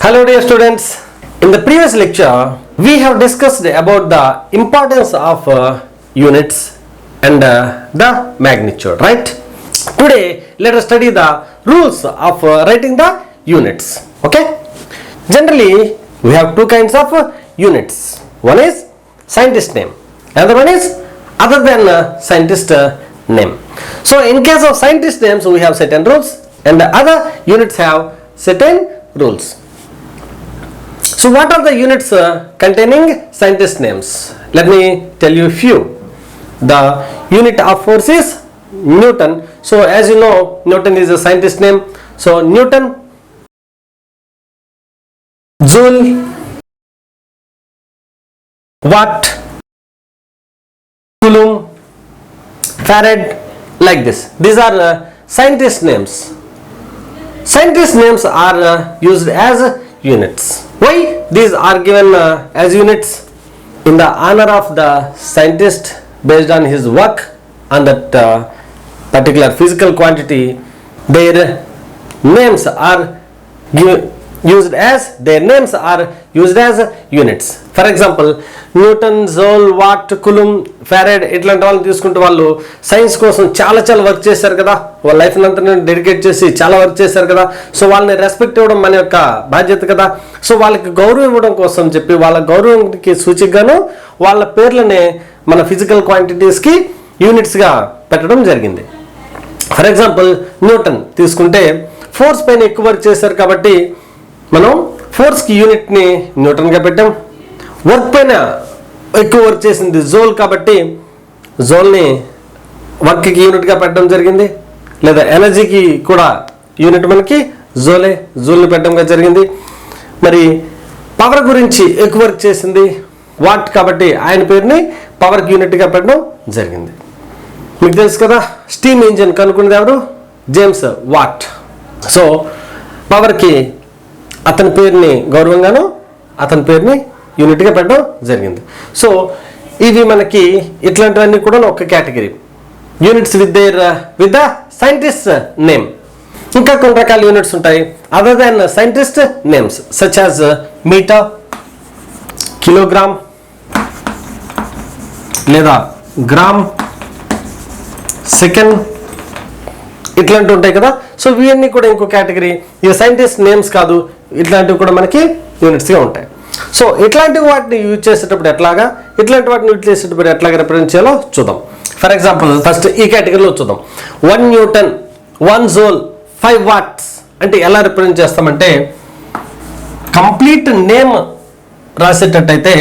Hello dear students, in the previous lecture we have discussed about the importance of units and the magnitude, right? Today let us study the rules of writing the units, okay? Generally we have two kinds of units. One is scientist name, another one is other than scientist name. So in case of scientist names we have certain rules and the other units have certain rules. So what are the units containing scientist names? Let me tell you a few. The unit of force is Newton. So as you know, Newton is a scientist name. So Newton, Joule, Watt, Coulomb, Farad, like this. These are scientist names. Scientist names are used as units. Why these are given as units? In the honor of the scientist based on his work on that particular physical quantity, their names are used as units. For example, Newton, Joule, Watt, Coulomb, Farad ఇట్లాంటి వాళ్ళని తీసుకుంటే వాళ్ళు science కోసం చాలా work చేశారు కదా, వాళ్ళ life అంతా డెడికేట్ చేసి చాలా వర్క్ చేశారు కదా. సో వాళ్ళని రెస్పెక్ట్ ఇవ్వడం మన యొక్క బాధ్యత కదా. సో వాళ్ళకి గౌరవం ఇవ్వడం కోసం చెప్పి వాళ్ళ గౌరవానికి సూచికగాను వాళ్ళ పేర్లనే మన ఫిజికల్ క్వాంటిటీస్కి యూనిట్స్గా పెట్టడం జరిగింది. ఫర్ ఎగ్జాంపుల్ న్యూటన్ తీసుకుంటే ఫోర్స్ పైన ఎక్కువ వర్క్ చేశారు కాబట్టి మనం ఫోర్స్కి యూనిట్ని న్యూటన్గా పెట్టాం. వర్క్ పైన ఎక్కువ వర్క్ చేసింది జోల్ కాబట్టి జోల్ని వర్క్కి యూనిట్గా పెట్టడం జరిగింది. లేదా ఎనర్జీకి కూడా యూనిట్ మనకి జోల్ని పెట్టడం జరిగింది. మరి పవర్ గురించి ఎక్కువ వర్క్ చేసింది వాట్ కాబట్టి ఆయన పేరుని పవర్కి యూనిట్గా పెట్టడం జరిగింది. మీకు తెలుసు కదా, స్టీమ్ ఇంజిన్ కనుక్కున్నది ఎవరు? James what. సో పవర్కి అతని పేరుని గౌరవంగాను అతని పేరుని యూనిట్గా పెట్టడం జరిగింది. సో ఇవి మనకి ఇట్లాంటివన్నీ కూడా ఒక category units with the scientist name. ఇంకా కొన్ని రకాల యూనిట్స్ ఉంటాయి other than scientist names, such as metre, kilogram లేదా గ్రామ్, సెకండ్, ఇట్లాంటివి ఉంటాయి కదా. సో ఇవన్నీ కూడా ఇంకో కేటగిరీ. ఇవి సైంటిస్ట్ నేమ్స్ కాదు, ఇట్లాంటివి కూడా మనకి యూనిట్స్గా ఉంటాయి. సో ఇట్లాంటి వాటిని యూజ్ చేసేటప్పుడు ఎట్లాగా రిప్రజెంట్ చేయాలో చూద్దాం. ఫర్ ఎగ్జాంపుల్ ఫస్ట్ ఈ కేటగిరీలో చూద్దాం. 1 న్యూటన్, 1 జోల్, 5 వాట్స్ అంటే ఎలా రిప్రజెంట్ చేస్తామంటే కంప్లీట్ నేమ్ రాసేటట్టయితే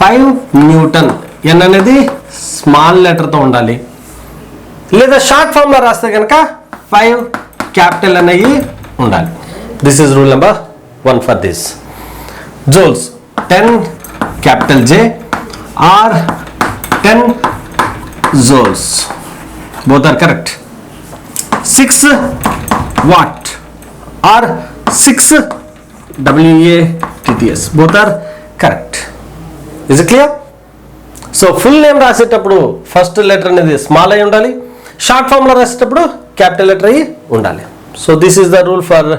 5 న్యూటన్, ఎన్ అనేది స్మాల్ లెటర్తో ఉండాలి. లేదా షార్ట్ ఫామ్లో రాస్తే కనుక 5 క్యాపిటల్ అనేవి ఉండాలి. This is rule number 1 for this. joules 10 capital J or 10 joules, both are correct. 6 watt or 6 watts, both are correct. Is it clear? So full name రాసేటప్పుడు first letter అనేది small అయి ఉండాలి, short ఫామ్లో రాసేటప్పుడు capital letter అయి ఉండాలి. So this is the rule for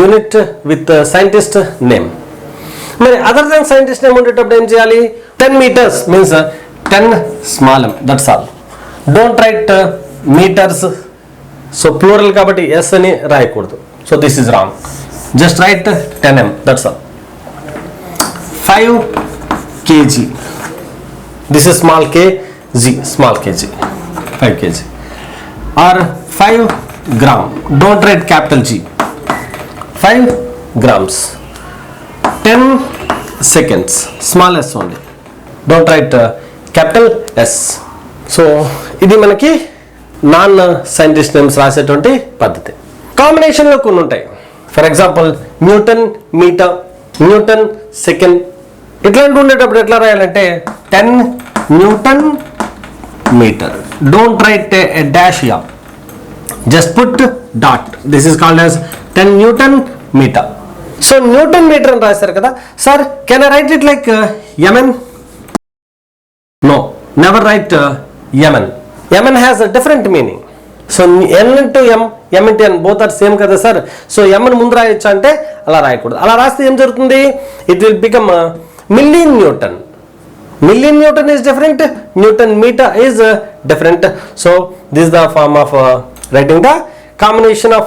unit with scientist name. మరి other than scientist name ఉండేటప్పుడు ఏం చేయాలి? 10 metres means 10 small M, that's all. Don't write metres. So plural కాబట్టి ఎస్ అని రాయకూడదు. So this is wrong. Just write 10 m, that's all. 5 kg, this is small kg, small kg, 5 kg. Or 5 gram, don't write capital G, 5 grams. 10 seconds, small s only, don't write capital S. So ఇది మనకి non scientist names రాసేటువంటి పద్ధతి. కాంబినేషన్లో కొన్ని ఉంటాయి. For example newton metre, newton second, ఇట్లాంటి ఉండేటప్పుడు ఎట్లా రాయాలంటే 10 newton metre, don't write a dash yeah, just put dot. This is called as 10 newton metre. So newton metre అని రాశారు కదా sir, can I write it like mn? No, never write mn. mn has a different meaning. So n into m m into n both are same కదా sir. So m ని ముందు రాయొచ్చు అంటే అలా రాయకూడదు. అలా రాస్తే ఏం జరుగుతుంది? It will become milli Newton. Milli Newton is different, Newton meter is different. So this is the form of writing the combination of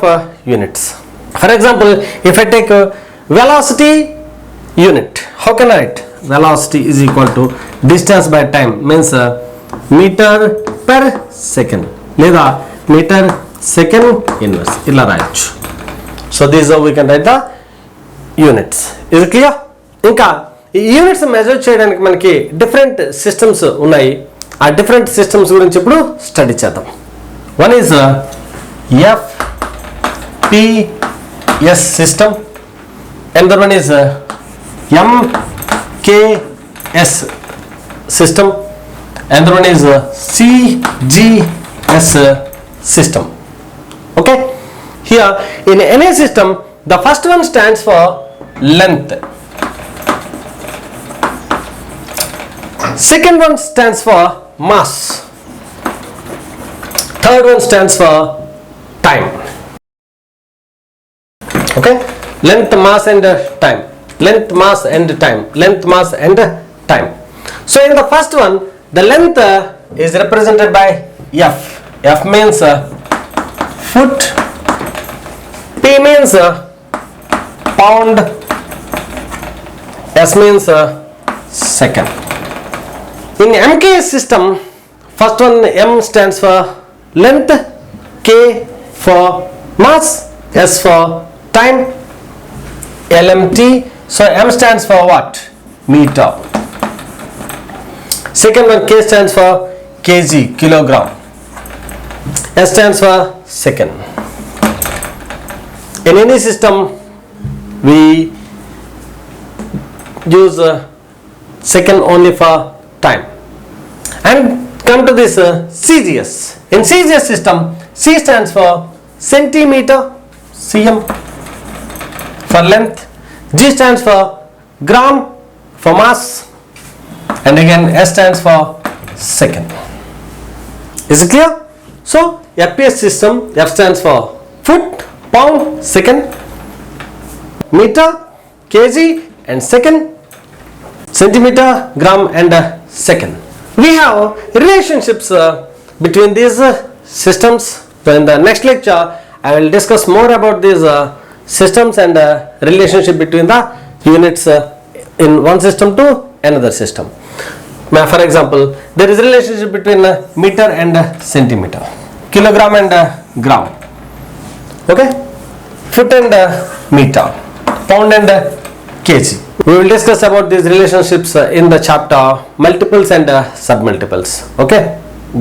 units. For example, if I take velocity unit, how can I write? Velocity is equal to distance by time, means meter per second లేదా meter second inverse ఇలా రాయొచ్చు. So this is how we can write the units. Is it clear? ఇంకా ఈ units measure చేయడానికి మనకి different systems ఉన్నాయి. ఆ different systems గురించి ఇప్పుడు స్టడీ చేద్దాం. One is FPS system, another one is MKS system, another one is CGS system. Okay, here in any system the first one stands for length, second one stands for mass, third one stands for time. Okay, length, mass and time, length, mass and time, length, mass and time. So in the first one the length is represented by F. F means foot, P means pound, S means second. In MKS system, first one M stands for length, K for mass, S for time, LMT. So M stands for what? Meter. Second one K stands for kg, kilogram. S stands for second. In any system we use second only for time. And come to this CGS. In CGS system, C stands for centimeter, cm for length, G stands for gram for mass, and again S stands for second. Is it clear? So FPS system, F stands for foot, pound, second, meter, kg and second, centimeter, gram and second. We have relationships between these systems. So in the next lecture I will discuss more about these systems and relationship between the units in one system to another system. For example, there is a relationship between meter and centimeter, kilogram and gram, okay, foot and meter, pound and kg. We will discuss about these relationships in the chapter multiples and submultiples. Okay,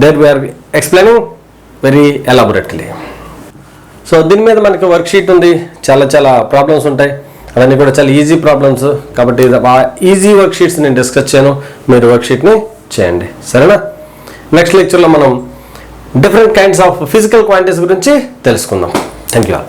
there we are explaining very elaborately. So దీని మీద మనకి work sheet ఉంది, చాలా problems ఉంటాయి, అవన్నీ కూడా చాలా easy problems. కాబట్టి ఈజీ వర్క్ షీట్స్ నేను డిస్కస్ చేయను, మీరు వర్క్ షీట్ని చేయండి, సరేనా? నెక్స్ట్ లెక్చర్లో మనం different kinds of physical quantities గురించి తెలుసుకుందాం. Thank you all.